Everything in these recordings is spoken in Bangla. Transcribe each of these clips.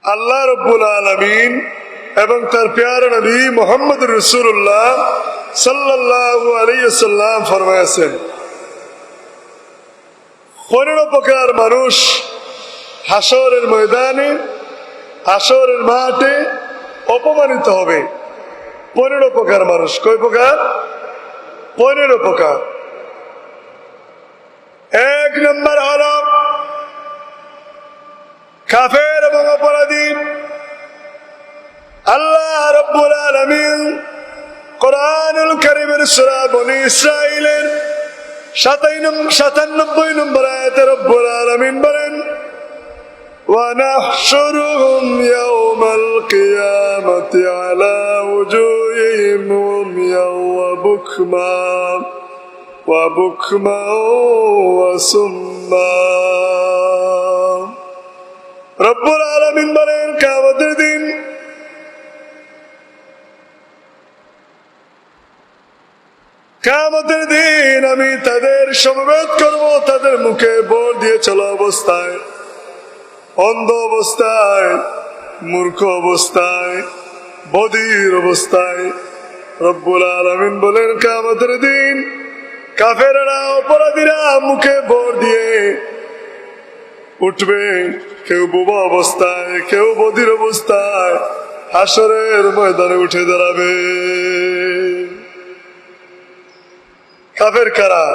আল্লাহ রাব্বুল আলামিন এবং তার প্যারা নবী মুহাম্মদ রাসূলুল্লাহ সাল্লাল্লাহু আলাইহি ওয়াসাল্লাম ফরমায়েছেন, 15 প্রকার মানুষ হাসরের ময়দানে, হাসরের মাঠে অপমানিত হবে। 15 প্রকার মানুষ। কয় প্রকার? 15 প্রকার। 1 নম্বর হল কাফের এবং অপরাধী। আল্লাহ রাব্বুল আলামিন কোরআনুল কারীমের সূরা বনী ইসরাঈলের 97 নম্বর আয়াতে রব্বুল আলামিন বলেন, وَنَحْشُرُهُمْ يَوْمَ الْقِيَامَةِ عَلَى وُجُوهِهِمْ عُمْيًا وَبُكْمًا وَصُمًّا। রব্বুল আলামিন বলেন, কিয়ামতের দিন আমি তাদের সমবেত করব, তাদের মুখে বোর দিয়ে চলা অবস্থায়, অন্ধ অবস্থায়, মূর্খ অবস্থায়, বধির অবস্থায়। রব্বুল আলামিন বলেন, কিয়ামতের দিন কাফেররা, অপরাধীরা মুখে বোর দিয়ে উঠবে, কেউ বোবা অবস্থায়, কেউ বধির অবস্থায় হাসরের ময়দানে উঠে দাঁড়াবে। কাফের কারা?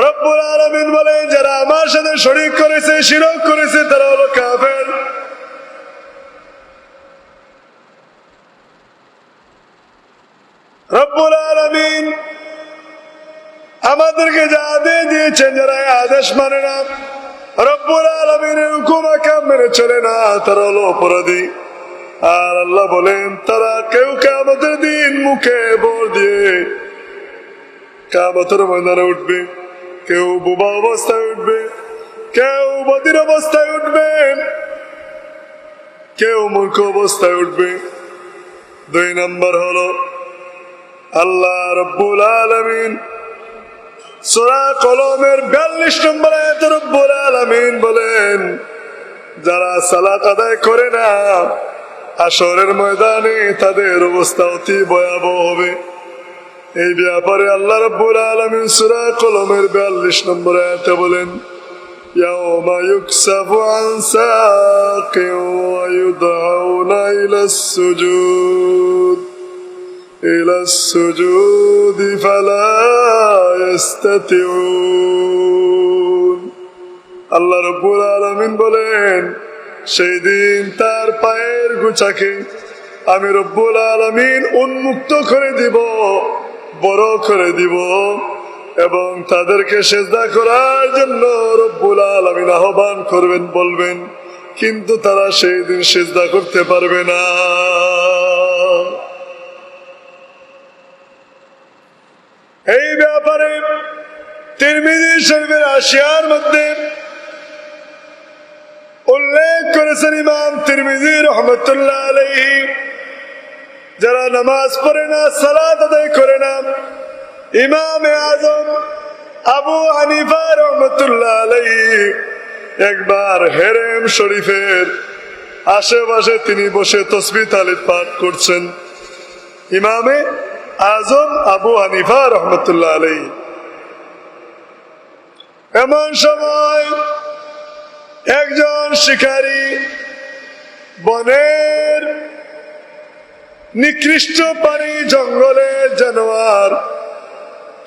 রব্বুল আলামিন বলে, যারা আমার সাথে শরীক করেছে, শিরক করেছে, তারা হলো কাফের। রব্বুল আলামিন আমাদেরকে যা আদেশ দিয়েছেন, যারা আদেশ মানে না, রব্বুল আলামিনের হুকুম আহকাম মেনে চলে না, তারা হলো অপরাধী। আর আল্লাহ বলেন, তারা কেউ কিয়ামতের দিন মুখে বোর দিয়ে কিয়ামতের ময়দানে উঠবে, কেউ বোবা অবস্থায় উঠবে, কেউ বধির অবস্থায় উঠবে, কেউ মূর্খ অবস্থায় উঠবে। 2 নম্বর হলো আল্লাহ রাব্বুল আলামিন সূরা কলমের 42 নম্বর আয়াতে রব্বুল আলামিন বলেন, যারা সালাত আদায় করে না, হাসরের ময়দানে তাদের অবস্থা অতি ভয়াবহ হবে। এই ব্যাপারে আল্লাহ রাব্বুল আলামিন সূরা কলমের 42 নম্বর আয়াতে বলেন, ইয়াউমা ইউকসাফু আন সাকিন ওয়া ইউদআউনা ইলাস সুজুদি ফালা ইস্তাতিউন। আল্লাহ রাব্বুল আলামিন বলেন, সেই দিন তার পায়ের গোছাকে আমি রব্বুল আলামিন উন্মুক্ত করে দিব, বড় করে দিব, এবং তাদেরকে সেজদা করার জন্য রব্বুল আলামিন আহ্বান করবেন, বলবেন, কিন্তু তারা সেই দিন সেজদা করতে পারবে না। এই ব্যাপারে তিরমিজি শরীফের আশিয়ার মধ্যে উল্লেখ করেছেন ইমাম তিরমিজি রহমতুল্লাহ আলাইহি, যারা নামাজ পড়ে না, সালাত আদায় করে না, ইমামে আজম আবু হানিফা রহমতুল্লাহ আলাইহি একবার হেরেম শরীফের আশেপাশে তিনি বসে তাসবিহ তাহলিল পাঠ করছেন। ইমামে আজম আবু হানিফা রহমতুল্লাহ আলাইহি। এমন সময় একজন শিকারী বনের নিকৃষ্ট পানি, জঙ্গলের জানোয়ার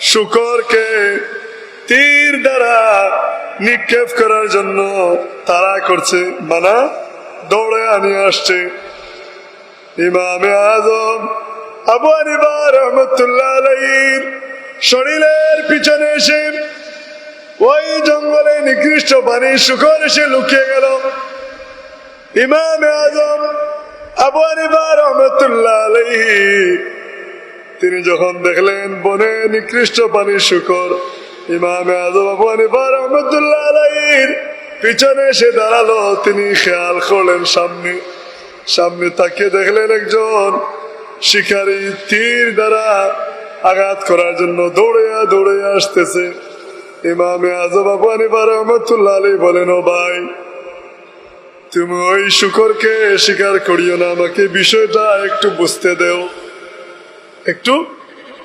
শুকরকে তীর দ্বারা নিক্ষেপ করার জন্য তাড়া করছে, মানা দৌড়ে আনিয়ে আসছে। ইমামে আজম আবু হানিফা রহমতুল্লাহ আলাইহির শরীরের পিছনে এসে ওই জঙ্গলে নিকৃষ্ট পানি শুকর এসে লুকিয়ে গেল। ইমামে আজম আবু হানিফা রহমতুল্লাহ আলাইহি তিনি যখন দেখলেন বনে নিকৃষ্ট পানি শুকর, ইমামে আজম আবু হানিফা রহমতুল্লাহ আলাইহির পিছনে এসে দাঁড়ালো। তিনি খেয়াল করলেন সামনে তাকিয়ে দেখলেন একজন শিকারী তীর দ্বারা আঘাত করার জন্য দৌড়ে আসতেছে। ইমামে আজম আবু হানিফা রহমতুল্লাহ আলাইহি বলেন, ও ভাই, তুমি ওই শুকরকে স্বীকার করিও না, আমাকে বিষয়টা একটু বুঝতে দাও, একটু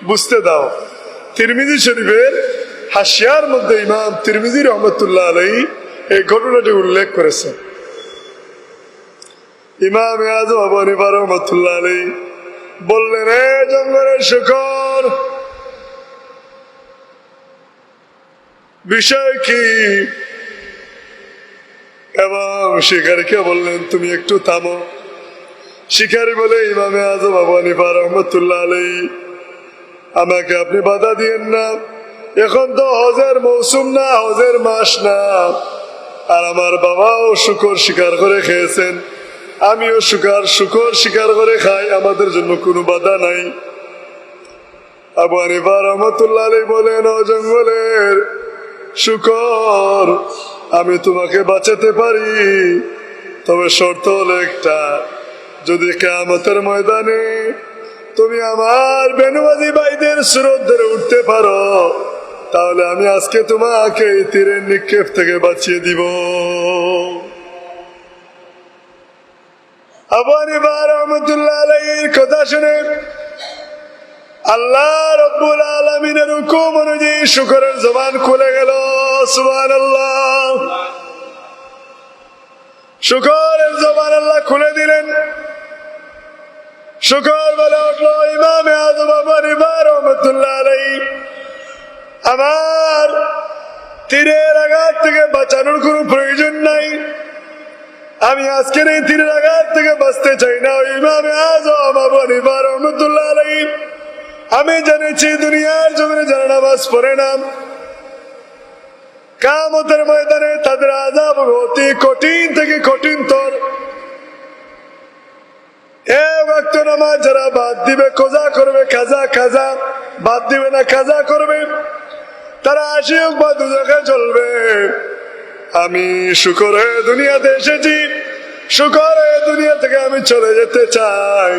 বুঝতে দাও। তিরমিজি শরীফের হাসিয়ার মধ্যে ইমাম তিরমিজি রহমতুল্লাহ আলাইহি এই ঘটনাটি উল্লেখ করেছেন। ইমাম আযম আবু হানিফা রহমতুল্লাহ আলাইহি বললেন, এ জঙ্গলের শুকর, বিষয় কি? এবং শিকারীকে বললেন, তুমি একটু থামো। শিকারী বলে, ইমামে আযম আবু হানিফা রহমতুল্লাহ আলাইহি, আমাকে আপনি বাধা দিয়েন না, এখন তো হজের মৌসুম না, হজের মাস না, আর আমার বাবাও শুকর শিকার করে খেয়েছেন, আমিও শুকর শিকার করে খাই, আমাদের জন্য কোনো বাধা নাই। আবু হানিফা রহমতুল্লাহ আলাইহি বলেন, ও জঙ্গলের শুকর, আমি তোমাকে বাঁচাতে পারি, তবে শর্ত হলো একটা, যদি কিয়ামতের ময়দানে তুমি আমার বেনওয়াজি ভাইদের সুরত ধরে উঠতে পারো, তাহলে আমি আজকে তোমাকে এই তীরের নিক্ষেপ থেকে বাঁচিয়ে দিব। আবু হানিফা রাহমাতুল্লাহ আলাইহির কথা শুনে আল্লাহ রাব্বুল আলামিনের হুকুম অনুযায়ী শুকরের জবান খুলে গেল। সুবহানাল্লাহ। শুকরের জবান আল্লাহ খুলে দিলেন। শুকর বলে উঠল, ইমামে আযম আবু হানিফা রাহমাতুল্লাহ আলাইহি, আমার তীরের আঘাত থেকে বাঁচানোর কোনো প্রয়োজন নাই, আমি আজকের এই তীরের আঘাত থেকে বাঁচতে চাই না। ইমামে আযম আবু হানিফা রাহমাতুল্লাহ আলাইহি, আমি জেনেছি দুনিয়ার জমিনে যারা নামাজ পড়ে না, কিয়ামতের ময়দানে তাদের আযাব অতি কঠিন থেকে কঠিনতর। এক ওয়াক্ত নামাজ যারা বাদ দিবে, কাজা করবে, কাজা বাদ দিবে না, কাজা করবে, তারা আশিক বা দুজখে চলবে। আমি শুকরে দুনিয়াতে এসেছি, শুকরে দুনিয়া থেকে আমি চলে যেতে চাই।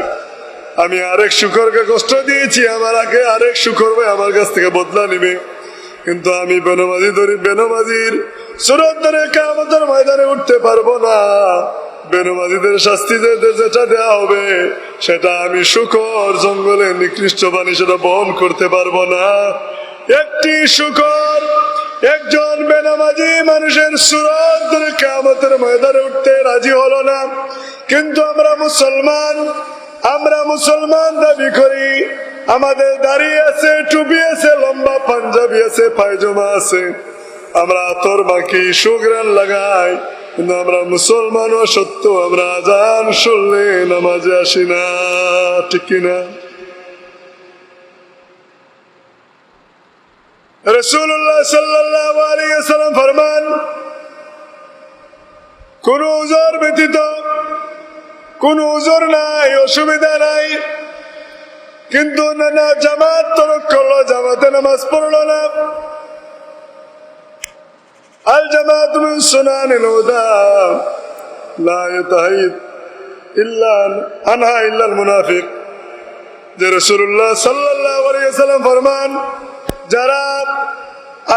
আমি আরেক শুকরকে কষ্ট দিয়েছি, আমার আগে আরেক শুকর ভাই আমার কাছ থেকে বদলা নিবে, কিন্তু আমি বেনমাজির সুরত ধরে কিয়ামতের ময়দানে উঠতে পারবো না। বেনমাজিদের শাস্তি যেটা দেওয়া হবে, সেটা আমি শুকর জঙ্গলে নিকৃষ্ট বাণী সেটা বহন করতে পারবো না। একটি শুকর একজন বেনামাজি মানুষের সুরত ধরে কিয়ামতের ময়দানে উঠতে রাজি হলো না, কিন্তু আমরা মুসলমান দাবি করি, আমাদের দাড়ি আছে, টুপি আছে, লম্বা পাঞ্জাবি আছে, পায়জামা আছে, আমরা আতর মাখি, সুঘ্রাণ লাগাই, কিন্তু আমরা মুসলমান ও সত্য আমরা আজান শুনলে নামাজে আসি না, ঠিক কিনা? রাসূলুল্লাহ সাল্লাল্লাহু আলাইহি ওয়াসাল্লাম ফরমান, কোন উযর ব্যতীত, কোন উযর নাই, অসুবিধা নাই, কিন্তু না জামাত তরক করলো, জামাতে নামাজ পড়লো না, আল জামাত মিন সুনানিল হুদা লা ইয়াতাহিদ ইল্লা আনহা ইল্লাল মুনাফিক। যে রাসূলুল্লাহ সাল্লাল্লাহু আলাইহি ওয়াসাল্লাম ফরমান, যারা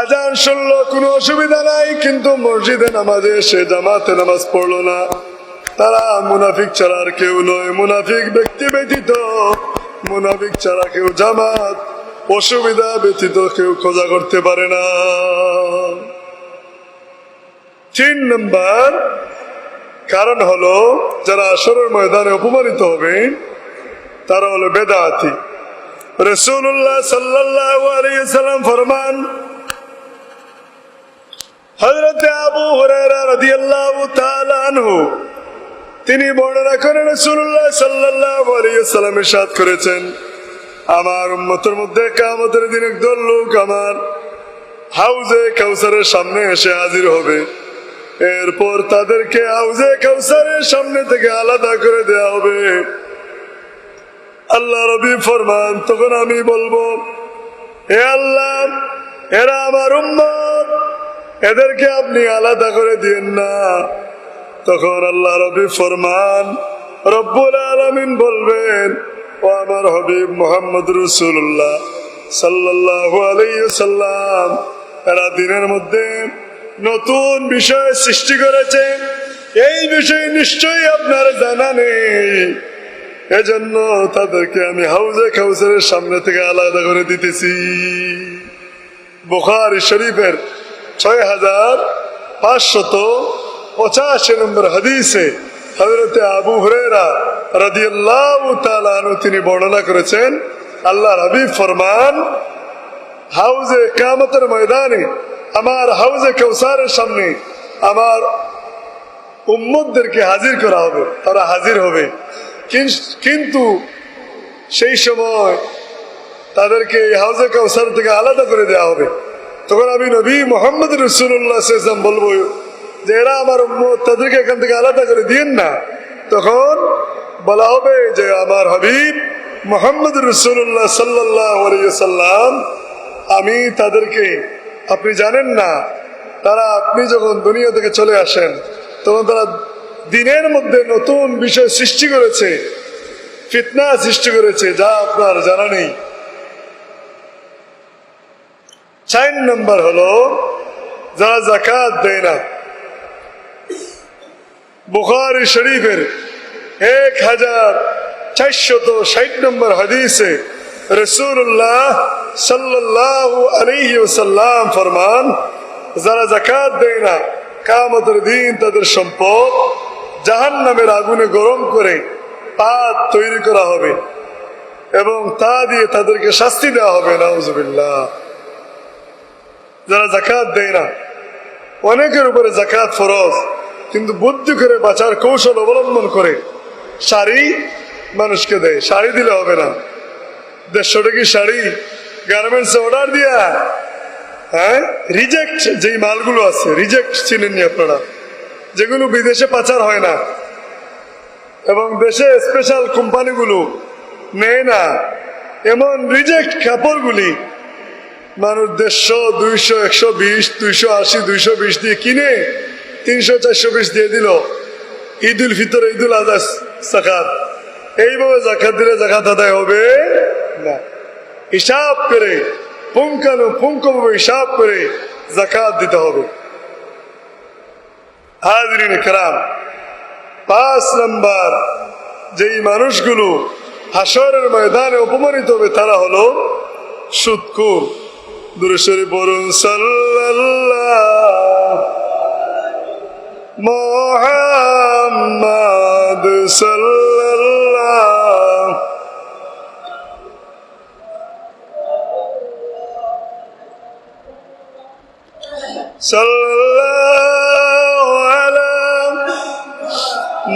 আজান শুনলো কোনো অসুবিধা নাই, কিন্তু মসজিদে নামাজে সে জামাতে নামাজ পড়লো না, তারা মুনাফিক ছাড়া আর কেউ নয়। মুনাফিক ব্যক্তি ব্যতীত, মুনাফিক ছাড়া কেউ জামাত অসুবিধা ব্যতীত কেউ খোঁজা করতে পারে না। 3 নম্বর কারণ হলো, যারা আসরের ময়দানে অপমানিত হবে তারা হলো বেদাতি। রাসূলুল্লাহ সাল্লাল্লাহু আলাইহি ওয়াসাল্লাম ফরমান, হযরত আবু হুরায়রা রাদিয়াল্লাহু তাআলা আনহু তিনি বর্ণনা করেন, রাসূলুল্লাহ সাল্লাল্লাহু আলাইহি ওয়াসাল্লাম ইরশাদ করেছেন, আমার উম্মতের মধ্যে কিয়ামতের দিন একদল লোক আমার হাউজে কাউসারের সামনে এসে হাজির হবে, এরপর তাদেরকে হাউজে কাউসারের সামনে থেকে আলাদা করে দেয়া হবে। আল্লাহ নবী ফরমান, তখন আমি বলবো, হে আল্লাহ, এরা আমার উম্মত, এদেরকে আপনি আলাদা করে দিয়েন না। তখন আল্লাহ নবী ফরমান, রব্বুল আলামিন বলবেন, ও আমার হাবিব মুহাম্মদ রাসূলুল্লাহ সাল্লাল্লাহু আলাইহি ওয়াসাল্লাম, এরা দিনের মধ্যে নতুন বিষয় সৃষ্টি করেছে, এই বিষয়ে নিশ্চয়ই আপনার জানা নেই, এজন্য তাদেরকে আমি হাউজে কাউসারের সামনে থেকে আলাদা করে দিতেছি। বুখারী শরীফের 6585 নম্বর হাদিসে হযরতে আবু হুরায়রা রাদিয়াল্লাহু তাআলা আনহু তিনি বর্ণনা করেছেন, আল্লাহর হাবিব ফরমান, হাউজে কিয়ামতের ময়দানে আমার হাউজে কাউসারের সামনে আমার উম্মতদেরকে হাজির করা হবে, তারা হাজির হবে, কিন্তু সেই সময় তাদেরকে এই হাউজে কাউসার থেকে আলাদা করে দেওয়া হবে। তখন আমি নবী মুহাম্মদ রাসূলুল্লাহ সাল্লাল্লাহু আলাইহি ওয়াসাল্লাম বলবো যে এরা আমার উম্মত, তাদেরকে এখান থেকে আলাদা করে দিয়েন না। তখন বলা হবে যে আমার হাবিব মুহাম্মদ রাসূলুল্লাহ সাল্লাল্লাহু আলাইহি ওয়াসাল্লাম, আমি তাদেরকে, আপনি জানেন না, তারা আপনি যখন দুনিয়া থেকে চলে আসেন তখন তারা দিনের মধ্যে নতুন বিষয় সৃষ্টি করেছে, ফিতনা সৃষ্টি করেছে, যা আপনার জানা নেই। 4 নম্বর হলো যারা যাকাত দেয় না। বুখারী শরীফের 1460 নম্বর হাদিসে রাসূলুল্লাহ সাল্লাল্লাহু আলাইহি ওয়াসাল্লাম ফরমান, যারা যাকাত দেয় না কিয়ামতের দিন তাদের সম্পদ জাহান্নামের আগুনে গরম করে পাত তৈরি করা হবে এবং তা দিয়ে তাদেরকে শাস্তি দেওয়া হবে। নাউজুবিল্লাহ। যারা যাকাত দেয় না, অনেকের উপরে যাকাত ফরজ, কিন্তু বুদ্ধি করে বাঁচার কৌশল অবলম্বন করে শাড়ি মানুষকে দেয়। শাড়ি দিলে হবে না, 150 টাকা শাড়ি গার্মেন্টসে অর্ডার দিয়া, রিজেক্ট যেই মালগুলো আছে, রিজেক্ট চিনেননি আপনারা, যেগুলো বিদেশে পাচার হয় না এবং দেশে স্পেশাল কোম্পানিগুলো নেয় না, এমন রিজেক্ট কাপড়গুলি মানুষ 150, 200, 120, 280, 220 দিয়ে কিনে 300-400 দিয়ে দিল ঈদ উল ফিতর, ঈদ উল আজহা যাকাত। এইভাবে যাকাত দিলে যাকাত আদায় হবে না। হিসাব করে, পুঙ্খানুপুঙ্খভাবে হিসাব করে যাকাত দিতে হবে। হাজিরিন কিরাম, 5 নম্বর যেই মানুষগুলো হাসরের ময়দানে অপমানিত হবে তারা হলো সুদখোর। দুরূদ শরীফ পড়ুন, সাল্লাল্লাহু মুহাম্মাদ সাল্লাল্লাহু সাল্লাল্লাহু আলা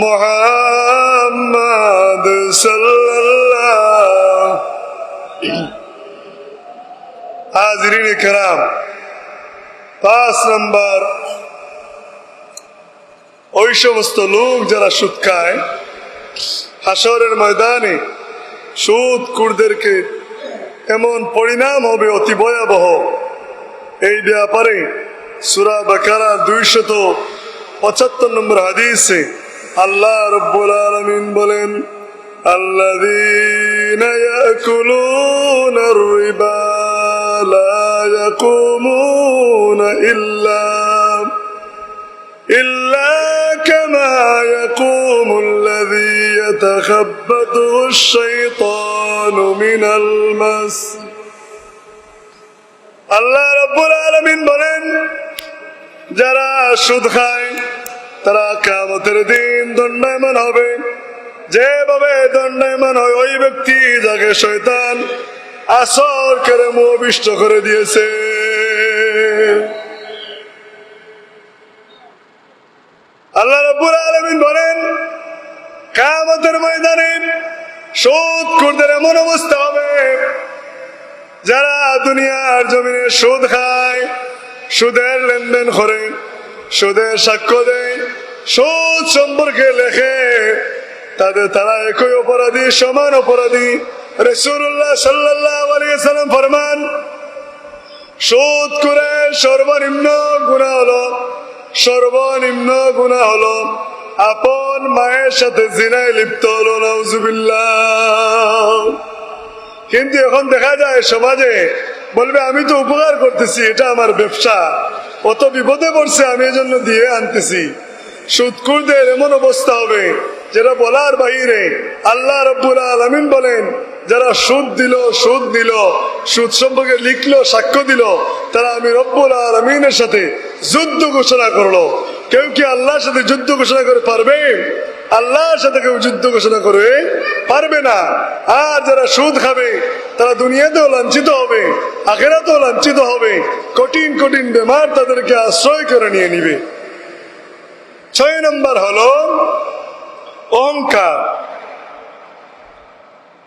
মুহাম্মাদ সাল্লাল্লাহু। হাজিরিন কিরাম, 5 নম্বর ওই সমস্ত লোক যারা সুদ খায়, হাসরের ময়দানে সুদখোরদেরকে এমন পরিণাম হবে অতি ভয়াবহ। এই ব্যাপারে সূরা বাকারা 275 নম্বর হাদিসে আল্লাহ রাব্বুল আলামিন বলেন, আল্লাযীনা ইয়াকুলুনার রিবা লা ইয়াকুমুনা ইল্লা কামা ইয়াকুমুল্লাযী ইয়াতাখাব্বাতুহু আশ-শাইতানু মিনাল মাস। আল্লাহ রাব্বুল আলামিন বলেন, যারা সুদ খায় তারা কিয়ামতের দিন দণ্ডায়মান হবে যেভাবে দণ্ডায়মান হয় ওই ব্যক্তি যাকে শয়তান আসর করে মোহবিষ্ট করে দিয়েছে। আল্লাহ রাব্বুল আলামিন বলেন, কিয়ামতের ময়দানে সুদখোরদের এমন অবস্থা হবে, যারা দুনিয়ার জমিনে সুদ খায়, সুদের লেনদেন করে, সুদের সাক্ষ্য দেয়, সুদ সম্পর্কে লেখে, তারা একই অপরাধী, সমান অপরাধী। রাসূলুল্লাহ সাল্লাল্লাহু আলাইহি ওয়াসাল্লাম ফরমান, সুদ করে সর্বনিম্ন গুনাহ হলো আপন মায়ের সাথে জিনায় লিপ্ত হলো। নাউজুবিল্লাহ। কিন্তু এখন দেখা যায় সমাজে বলবে, আমি তো উপকার করতেছি, এটা আমার ব্যবসা, অত বিপদে পড়ছে আমি এজন্য দিয়ে আনতেছি। সুদখোরদের এমন অবস্থা হবে যেটা বলার বাহিরে। আল্লাহ রাব্বুল আলামিন বলেন, যারা সুদ দিল সুদ সম্পর্কে লিখলো, সাক্ষ্য দিল, তারা আমি রব্বুল আলামিনের সাথে যুদ্ধ ঘোষণা করলো। কেউ কি আল্লাহর সাথে যুদ্ধ ঘোষণা করে পারবে? আল্লাহর সাথে কেউ যুদ্ধ ঘোষণা করে পারবে না। আর যারা সুদ খাবে তারা দুনিয়াতেও লাঞ্ছিত হবে, আখিরাতেও লাঞ্ছিত হবে। কঠিন কঠিন বেমার তাদেরকে আশ্রয় করে নিয়ে নিবে। 6 নম্বর হলো অহংকার।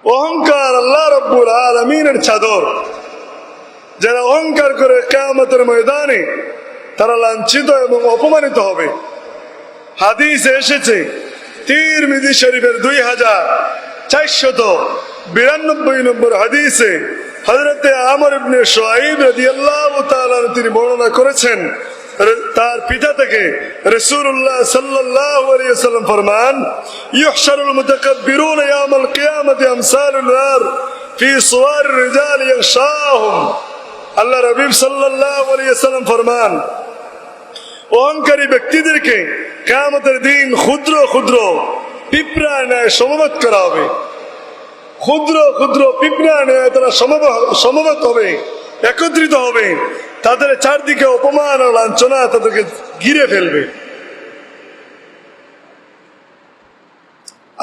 অহংকার আল্লাহ রাব্বুল আলামিনের চাদর। যারা অহংকার করে কিয়ামতের ময়দানে তারা লাঞ্ছিত এবং অপমানিত হবে। হাদিসে এসেছে, তিরমিজি শরীফের 2492 নম্বর হাদিসে হযরতে আমর ইবনে শুআইব রাদিয়াল্লাহু তাআলা তিনি বর্ণনা করেছেন, তার পিতা থেকে রাসূলুল্লাহ সাল্লাল্লাহু আলাইহি ওয়াসাল্লাম ফরমান, ইউহশারুল মুতাকাব্বিরুনা ইয়াউমাল কিয়ামাতি আমসালুল নার ফি সুওয়ারির রিজাল ইয়াগশাহুম। আল্লাহ রাসূল সাল্লাল্লাহু আলাইহি ওয়াসাল্লাম ফরমান, অহংকারী ব্যক্তিদেরকে কিয়ামতের দিন ক্ষুদ্র ক্ষুদ্র পিঁপড়ার ন্যায় সমবেত করা হবে। ক্ষুদ্র ক্ষুদ্র পিঁপড়ার ন্যায় তারা সমবেত হবে, একত্রিত হবে। তাদের চারদিকে অপমান ও লাঞ্ছনা তাদেরকে ঘিরে ফেলবে।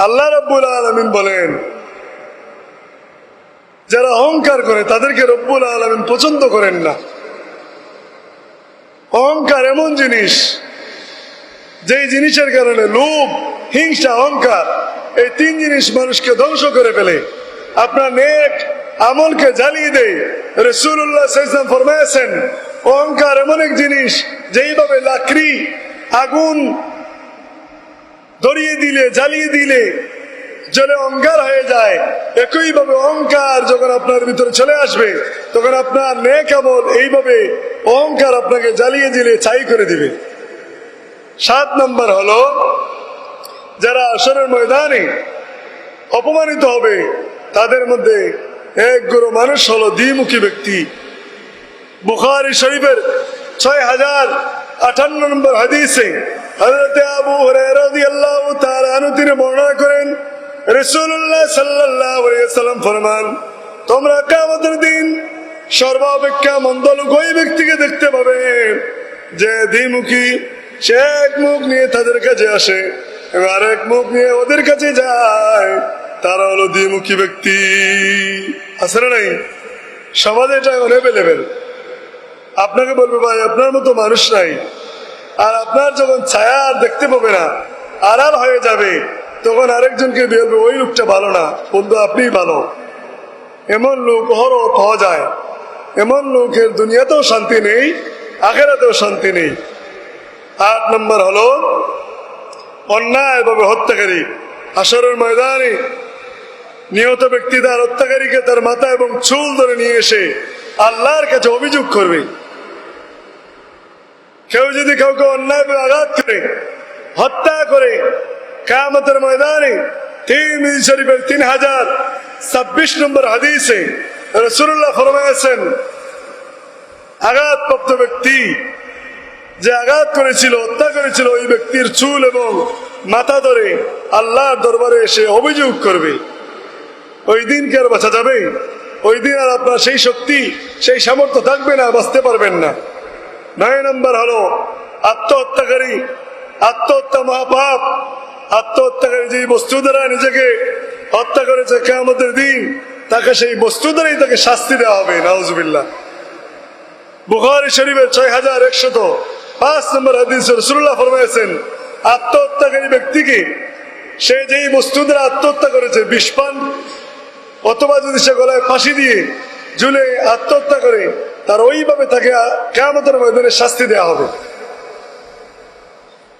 আল্লাহ রাব্বুল আলামিন বলেন, যারা অহংকার করে তাদেরকে রব্বুল আলামিন পছন্দ করেন না। অহংকার এমন জিনিস, যেই জিনিসের কারণে লোভ, হিংসা, অহংকার, এই 3 জিনিস মানুষকে ধ্বংস করে ফেলে, আপনার নেক আমলকে জ্বালিয়ে দেয়। রাসূলুল্লাহ সাল্লাল্লাহু আলাইহি ওয়াসাল্লাম ফরমায়েছেন, অহংকার এমন এক জিনিস যেইভাবে লাকড়ি আগুন ধরিয়ে দিলে, জ্বালিয়ে দিলে জ্বলে অঙ্গার হয়ে যায়, একইভাবে অহংকার যখন আপনার ভিতরে চলে আসবে তখন আপনার নেক আমল এইভাবে অহংকার আপনাকে জ্বালিয়ে দিলে ছাই করে দিবে। 7 নম্বর হলো, যারা হাশরের ময়দানে অপমানিত হবে তাদের মধ্যে এক গুরু মানুষ হলো দ্বিমুখী ব্যক্তি। বুখারী শরীফের 6058 নম্বর হাদিসে হযরত আবু হুরায়রা রাদিয়াল্লাহু তাআলা আনহু তিনি বর্ণনা করেন, রাসূলুল্লাহ সাল্লাল্লাহু আলাইহি ওয়াসাল্লাম ফরমান, তোমরা কিয়ামতের দিন সর্বাপেক্ষা মন্দ লোক ওই ব্যক্তিকে দেখতে পাবে যে দ্বিমুখী। সে এক মুখ নিয়ে তাদের কাছে আসে এবং আরেক মুখ নিয়ে ওদের কাছে যায়। তারা হলো দ্বিমুখী ব্যক্তি। আছে না নাই? সমাজে এটা অ্যাভেলেবেল। আপনাকে বলবে, ভাই আপনার মতো মানুষ নাই। আর আপনার যখন ছায়া আর দেখতে পাবে না, আড়াল হয়ে যাবে, তখন আরেকজনকে বলবে ওই লোকটা ভালো না, বন্ধু আপনিই ভালো। এমন লোক হরও পাওয়া যায়। এমন লোকের দুনিয়াতেও শান্তি নেই, আখিরাতেও শান্তি নেই। 8 নম্বর হলো অন্যায়ভাবে হত্যাকারী। হাশরের ময়দানে নিহত ব্যক্তি তার হত্যাকারীকে তার মাথা এবং চুল ধরে নিয়ে এসে আল্লাহর কাছে অভিযোগ করবে। কেউ যদি কাউকে অন্যায়ভাবে আঘাত করে, হত্যা করে, কিয়ামতের ময়দানে তিরমিজি শরীফের 3026 নম্বর হাদিসে রাসূলুল্লাহ ফরমায়েছেন, আঘাতপ্রাপ্ত ব্যক্তি যে আঘাত করেছিল, হত্যা করেছিল, ওই ব্যক্তির চুল এবং মাথা ধরে আল্লাহর দরবারে এসে অভিযোগ করবে। ওই দিন কি আর বাঁচা যাবে? ওই দিন আর আপনার সেই শক্তি, সেই সামর্থ্য থাকবে না, বাঁচতে পারবেন না। 9 নম্বর হলো আত্মহত্যাকারী। আত্মহত্যা মহাপাপ। আত্মহত্যাকারী যে বস্তু দ্বারা নিজেকে হত্যা করেছে, কিয়ামতের দিন তাকে সেই বস্তু দ্বারাই তাকে শাস্তি দেওয়া হবে। নাউজুবিল্লাহ। বুখারী শরীফের 6105 নম্বর হাদিসে রাসূলুল্লাহ ফরমায়েছেন, আত্মহত্যাকারী ব্যক্তিকে সে যেই বস্তু দ্বারা আত্মহত্যা করেছে, বিষপান অথবা যদি সে গলায় ফাঁসি দিয়ে ঝুলে আত্মহত্যা করে, তার ওইভাবে তাকে কিয়ামতের ময়দানে শাস্তি দেওয়া হবে।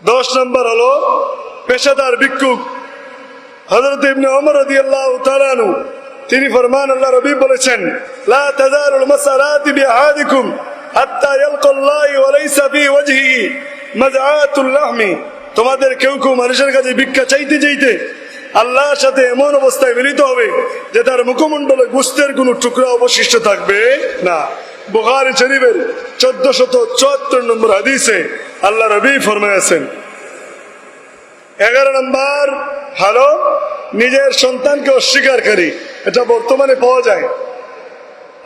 10 নম্বর হলো পেশাদার ভিক্ষুক। হযরত ইবনে ওমর রাদিয়াল্লাহু তাআলা আনহু তিনি ফরমান, আল্লাহ নবী বলেছেন, লা তাযালুল মাসালাতি বিআহাদিকুম হাত্তা ইয়ালকাল্লাহি ওয়া লাইসা ফি ওয়াজহিহি মাযআতুল লাহমি। তোমাদের কেউ কেউ মানুষের কাছে ভিক্ষা চাইতে চাইতে আল্লাহর সাথে এমন অবস্থায় মিলিত হবে যে তার মুখমণ্ডলে গোশতের কোনো টুকরা অবশিষ্ট থাকবে না। বুখারী শরীফের 1474 নম্বর হাদিসে আল্লাহ নবী ফরমায়েছেন। 11 নম্বর হলো নিজের সন্তানকে অস্বীকারী। এটা বর্তমানে পাওয়া যায়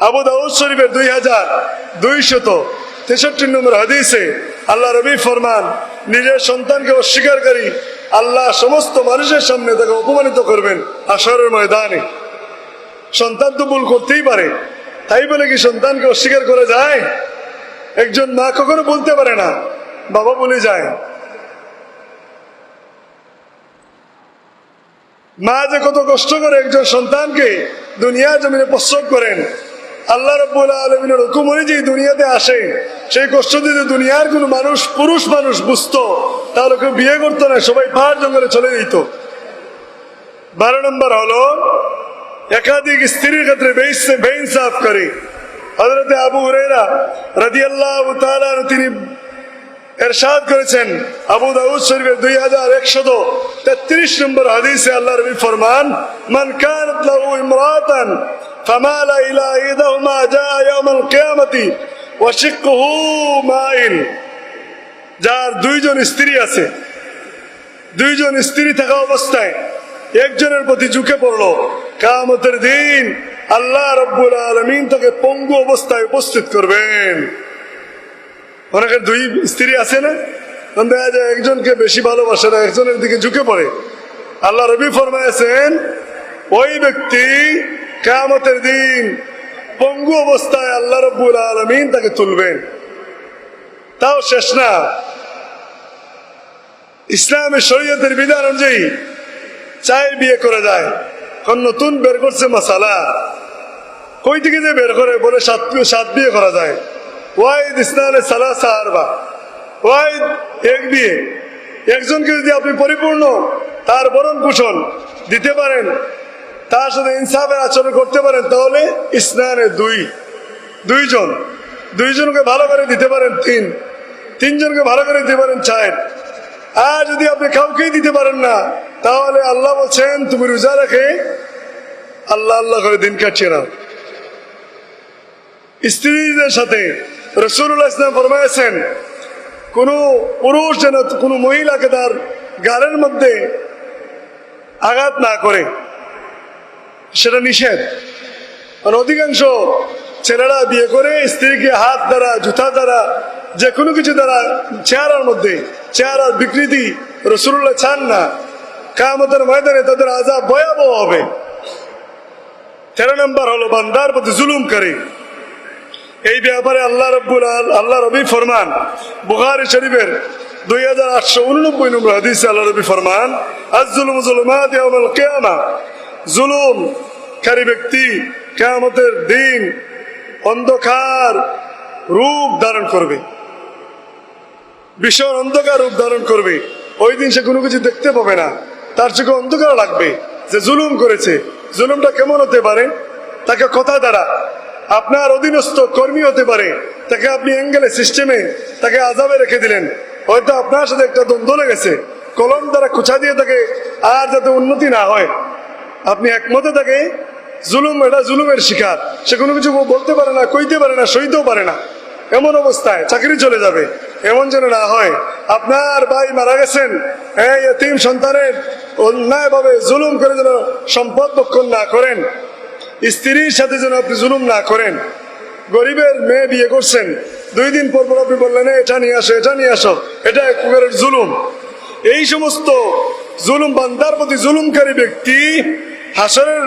আবু দাউদ শরীফের 2263 নম্বর হাদিসে আল্লাহ নবী ফরমান, নিজের সন্তানকে অস্বীকারী আল্লাহ সমস্ত মানুষের সামনে তাকে অপমানিত করবেন হাশরের ময়দানে। সন্তান তো ভুল করতেই পারে, তাই বলে কি সন্তানকে অস্বীকার করে যায়? একজন মা কখনো বলতে পারে না, বাবা বলে যায়। মা যে কত কষ্ট করে একজন সন্তানকে দুনিয়া জমিনে প্রসব করেন, আল্লাহ রাব্বুল আলামিনের হুকুম অনুযায়ী দুনিয়াতে আসে, সেই কষ্ট যদি দুনিয়ার কোন মানুষ, পুরুষ মানুষ বুঝতো, তাহলে কেউ বিয়ে করতো না, সবাই পাহাড় জঙ্গলে চলে যেত। 12 নম্বর হলো একাধিক স্ত্রীর ক্ষেত্রে বেইনসাফ করে। হযরত আবু হুরায়রা রাদিয়াল্লাহু তাআলা আনহু তিনি ইরশাদ করেছেন, আবু দাউদ শরীফের 2133 নম্বর হাদিসে আল্লাহ নবী ফরমান, মান কানাত লাহু ইমরাতান ফামালা ইলা ইদাহুমা জaa ইয়াউমাল কিয়ামতি ওয়া শিক্কুহু মাইল। যার দুইজন স্ত্রী আছে, দুইজন স্ত্রী থাকা অবস্থায় একজনের প্রতি ঝুঁকে পড়লো, কিয়ামতের দিন আল্লাহ রাব্বুল আলামিন তাকে পঙ্গু অবস্থায় উপস্থিত করবেন। অনেকের দুই স্ত্রী আছে না, দেখা যায় একজনকে বেশি ভালোবাসে না, একজনের দিকে ঝুঁকে পড়ে। আল্লাহ নবী ফরমায়েছেন, ওই ব্যক্তি কিয়ামতের দিন পঙ্গু অবস্থায় আল্লাহ রাব্বুল আলামিন তাকে তুলবেন। তাও শেষ না, ইসলামের শরীয়তের বিধান অনুযায়ী চাই বিয়ে করে যায়। কোন নতুন বের করছে মাসালা, কই থেকে যে বের করে বলে সাত বিয়ে করা যায়। ওয়াইদ ইসলামে সালাসা আরবা, ওয়াইদ এক বিয়ে। একজনকে যদি আপনি পরিপূর্ণ তার ভরণ পোষণ দিতে পারেন, তার সাথে ইনসাফের আচরণ করতে পারেন, তাহলে ইসলামে দুইজনকে ভালো করে দিতে পারেন, তিনজনকে ভালো করে দিতে পারেন 4। আর যদি আপনি কাউকেই দিতে পারেন না, তাহলে আল্লাহ বলছেন তুমি রোজা রেখে আল্লাহ আল্লাহ করে দিন কাটিয়ে নাও। স্ত্রীদের সাথে রাসূলুল্লাহ সাল্লাল্লাহু আলাইহি ওয়াসাল্লাম ফরমায়েছেন, কোন পুরুষ যেন কোন মহিলাকে তার গালের মধ্যে আঘাত না করে, সেটা নিষেধ। আর অধিকাংশ ছেলেরা বিয়ে করে স্ত্রীকে হাত দ্বারা, জুতা দ্বারা, যে কোনো কিছু দ্বারা চেহারার মধ্যে, চেহারার বিকৃতি রাসূলুল্লাহ চান না। কিয়ামতের ময়দানে তাদের আযাব ভয়াবহ হবে। 13 নম্বর হলো বান্দার প্রতি জুলুম করে। এই ব্যাপারে আল্লাহ নবী ফরমান, বুখারী শরীফের 2889 নম্বর হাদিসে আল্লাহ নবী ফরমান, আয-যুলমু যুলুমাত ইয়াউমাল কিয়ামাহ। জুলুমকারী ব্যক্তি কিয়ামতের দিন অন্ধকার রূপ ধারণ করবে, ভীষণ অন্ধকার রূপ ধারণ করবে। ওই দিন সে কোনো কিছু দেখতে পাবে না, তার চোখে অন্ধকার লাগবে যে জুলুম করেছে। জুলুমটা কেমন হতে পারে? তাকে কথা দ্বারা, আপনার অধীনস্থ কর্মী হতে পারে, তাকে আপনি অ্যাঙ্গেলে সিস্টেমে তাকে আযাবে রেখে দিলেন। হয়তো আপনার সাথে একটা দ্বন্দ্ব লেগেছে, কলম দ্বারা কুচা দিয়ে তাকে আর যাতে উন্নতি না হয়, আপনি একমতে তাকে জুলুম, এটা জুলুমের শিকার। সে কোনো কিছু বলতে পারে না, কইতে পারে না, সইতেও পারে না। এমন অবস্থায় চাকরি চলে যাবে। এমন যেন না হয়। আপনার ভাই মারা গেছেন, এই এতিম সন্তানের অন্যায়ভাবে জুলুম করে যেন সম্পদ ভক্ষণ না করেন। স্ত্রীর সাথে যেন আপনি জুলুম না করেন। গরিবের মেয়ে বিয়ে করছেন, 2 দিন পর আপনি বললেন এটা নিয়ে আসো, এটা নিয়ে আসো, এটা এক প্রকারের জুলুম। এই সমস্ত জুলুম, বান্দার প্রতি জুলুমকারী ব্যক্তি হাসরের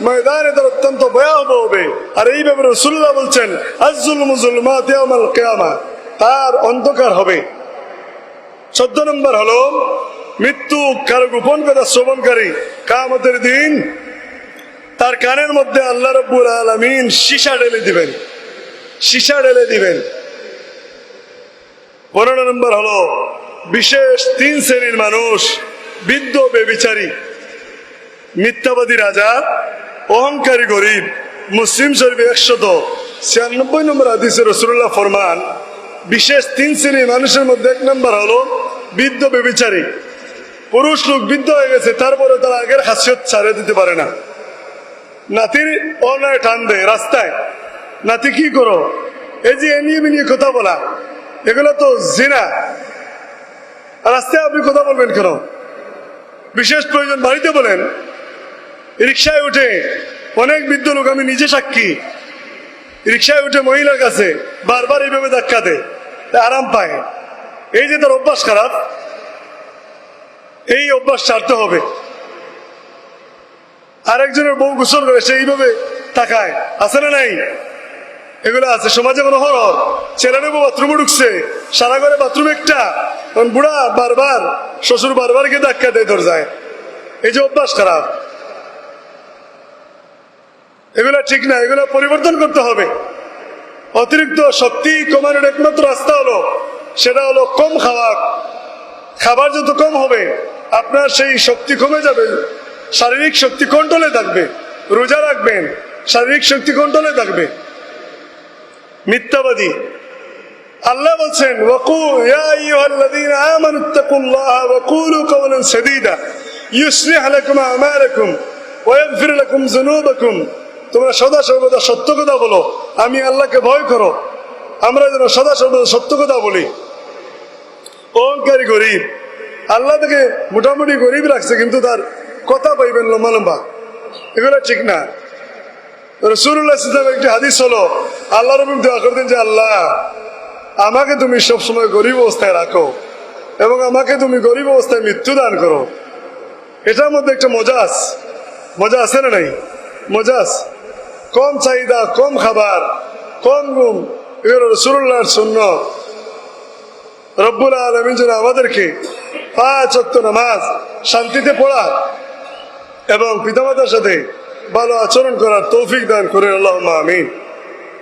ময়দানে তার অত্যন্ত ভয়াবহ হবে। আর এই ব্যাপারে রাসূলুল্লাহ বলছেন, আয-যুলমু যুলমাত ইয়াউমাল কিয়ামাহ, তার অন্ধকার হবে। 14 নম্বর হলো মৃত্যু কারো গোপন কথা শ্রবণকারী। কিয়ামতের দিন তার কানের মধ্যে আল্লাহ রাব্বুল আলামিন সীসা ঢেলে দিবেন, সীসা ঢেলে দিবেন। 15 নম্বর হলো বিশেষ 3 শ্রেণীর মানুষ, বৃদ্ধ বেবিচারী, মিথ্যাবাদী রাজা, অহংকারী গরিব। মুসলিম শরীফে 196 নম্বর হাদিসে রাসূলুল্লাহ ফরমান, বিশেষ 3 শ্রেণীর মানুষের মধ্যে 1 নম্বর হলো বৃদ্ধ বেবিচারী। পুরুষ লোক বৃদ্ধ হয়ে গেছে, তারপরে তার আগের খাসিয়ত ছাড়ে দিতে পারে না। নাতির অন্যায় টান দেয় রাস্তায়, নাতি কি করো, এই যে এ নিয়ে কথা বলা, এগুলো তো জিনা। রাস্তায় আপনি কথা বলবেন কেন? বিশেষ প্রয়োজন বাড়িতে বলেন, রিক্সায় উঠে অনেক বৃদ্ধ লোক, আমি নিজে সাক্ষী, রিক্সায় উঠে মহিলার কাছে বারবার এইভাবে ধাক্কা দেয়, আরাম পায়। এই যে তার অভ্যাস খারাপ, এই অভ্যাস ছাড়তে হবে। আরেকজনের বউ গোসল করে সে এইভাবে তাকায়, আছে না নাই? এগুলো আছে সমাজে। কোনো হরর ছেলের বউ বাথরুমে ঢুকছে, সারা ঘরে বাথরুম একটা, তখন বুড়া বারবার শ্বশুর বারবার গিয়ে ধাক্কা দেয় দরজায়। এই যে অভ্যাস খারাপ, এগুলা ঠিক না, এগুলা পরিবর্তন করতে হবে। অতিরিক্ত শক্তি কমানোর একমাত্র রাস্তা হলো, সেটা হলো কম খাওয়া। খাবার যত কম হবে আপনার সেই শক্তি কমে যাবে, শারীরিক শক্তি কন্ট্রোলে থাকবে। রোজা রাখবেন, শারীরিক শক্তি কন্ট্রোলে থাকবে। মিথ্যাবাদী, আল্লাহ বলছেন ইয়া আইয়ুহাল্লাযীনা আমানুত্তাকুল্লাহা ওয়া কুলু কাওলান সাদীদা ইউসলিহ লাকুম আমালাকুম ওয়া ইয়াগফির লাকুম যুনুবাকুম। তোমরা সদা সর্বদা সত্য কথা বলো, আমি আল্লাহকে ভয় করো। আমরা যেন সদা সর্বদা সত্য কথা বলি। অহংকারী গরিব, আল্লাহ তাকে মোটামুটি গরিব রাখছে, কিন্তু তার কথা পাইবেন লম্বা লম্বা, এগুলো ঠিক না। রাসূলুল্লাহ সাল্লাল্লাহু আলাইহি ওয়াসাল্লাম একটি হাদিস হলো, আল্লাহ রাব্বুল দোয়া করতেন যে আল্লাহ আমাকে তুমি সবসময় গরিব অবস্থায় রাখো এবং আমাকে তুমি গরিব অবস্থায় মৃত্যু দান করো। এটার মধ্যে একটা মজা আছে না নাই? মজা আছে। কম চাহিদা, কম খাবার, কম ঘুম, এগুলো রাসূলুল্লাহর সুন্নাত। রব্বুল আলামিন যেন আমাদেরকে 5 ওয়াক্ত নামাজ শান্তিতে পড়া এবং পিতামাতার সাথে ভালো আচরণ করার তৌফিক দান করেন। আল্লাহুম্মা আমিন।